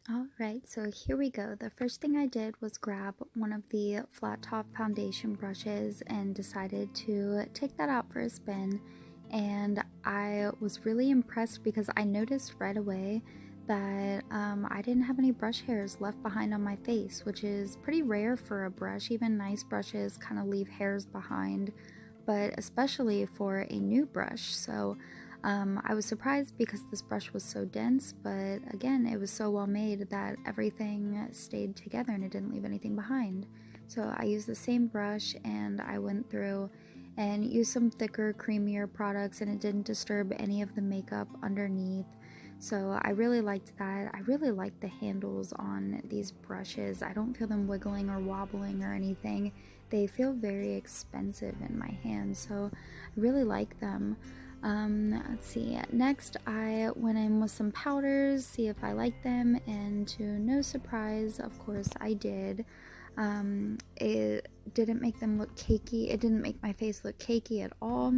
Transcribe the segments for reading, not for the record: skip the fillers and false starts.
Alright, so here we go. The first thing I did was grab one of the flat top foundation brushes and decided to take that out for a spin. And I was really impressed because I noticed right away that I didn't have any brush hairs left behind on my face, which is pretty rare for a brush. Even nice brushes kind of leave hairs behind, but especially for a new brush. So I was surprised because this brush was so dense, but again, it was so well made that everything stayed together and it didn't leave anything behind. So I used the same brush and I went through and used some thicker, creamier products, and it didn't disturb any of the makeup underneath. So I really liked that. I really like the handles on these brushes. I don't feel them wiggling or wobbling or anything. They feel very expensive in my hands, so I really like them. Let's see. Next, I went in with some powders, see if I liked them, and to no surprise, of course, I did. It didn't make them look cakey. It didn't make my face look cakey at all.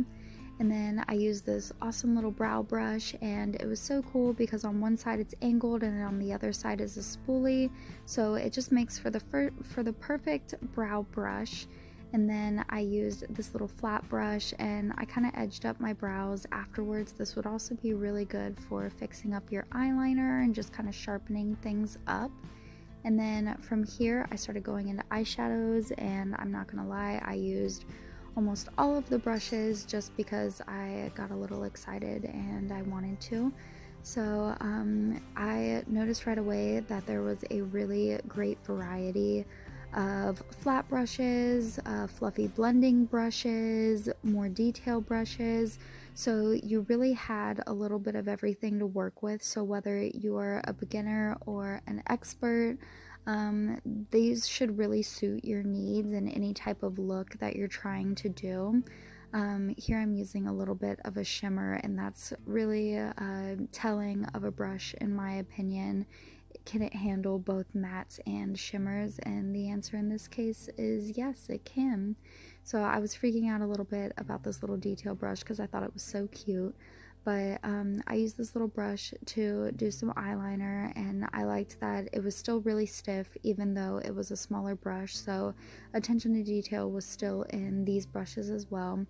And then I used this awesome little brow brush, and it was so cool because on one side it's angled and then on the other side is a spoolie, so it just makes for the perfect brow brush. And then I used this little flat brush and I kind of edged up my brows afterwards. This would also be really good for fixing up your eyeliner and just kind of sharpening things up. And then from here I started going into eyeshadows, and I'm not gonna lie, I used almost all of the brushes just because I got a little excited and I wanted to. So I noticed right away that there was a really great variety of flat brushes, fluffy blending brushes, more detail brushes. So you really had a little bit of everything to work with. So whether you're a beginner or an expert, these should really suit your needs and any type of look that you're trying to do. Here I'm using a little bit of a shimmer, and that's really telling of a brush in my opinion. Can it handle both mattes and shimmers? And the answer in this case is yes, it can. So I was freaking out a little bit about this little detail brush because I thought it was so cute. But I used this little brush to do some eyeliner, and I liked that it was still really stiff even though it was a smaller brush, so attention to detail was still in these brushes as well.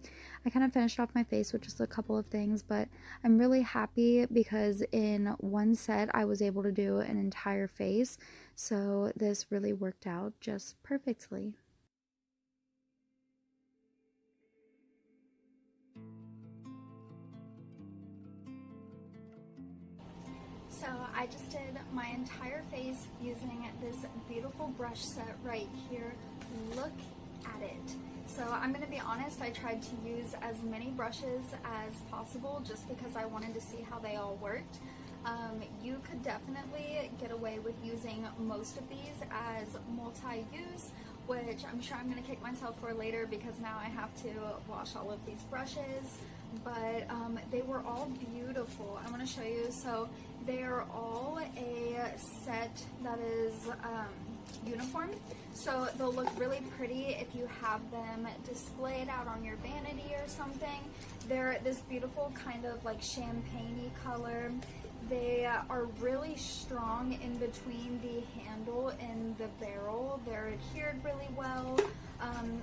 I kind of finished off my face with just a couple of things, but I'm really happy because in one set I was able to do an entire face, so this really worked out just perfectly. So I just did my entire face using this beautiful brush set right here. Look at it. So I'm going to be honest, I tried to use as many brushes as possible just because I wanted to see how they all worked. You could definitely get away with using most of these as multi-use, which I'm sure I'm going to kick myself for later because now I have to wash all of these brushes. But they were all beautiful. I want to show you. So they are all a set that is uniform, so they'll look really pretty if you have them displayed out on your vanity or something. They're this beautiful kind of like champagne-y color. They are really strong in between the handle and the barrel. They're adhered really well.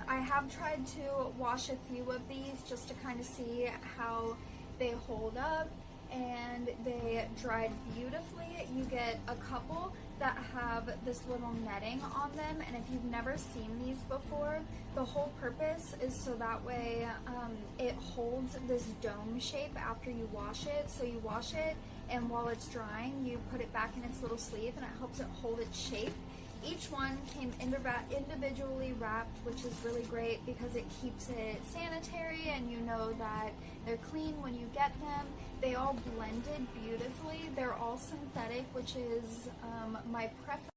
I have tried to wash a few of these just to kind of see how they hold up, and they dried beautifully. You get a couple that have this little netting on them, and if you've never seen these before, the whole purpose is so that way it holds this dome shape after you wash it. So you wash it, and while it's drying you put it back in its little sleeve and it helps it hold its shape. Each one came individually wrapped, which is really great because it keeps it sanitary and you know that they're clean when you get them. They all blended beautifully. They're all synthetic, which is my preference.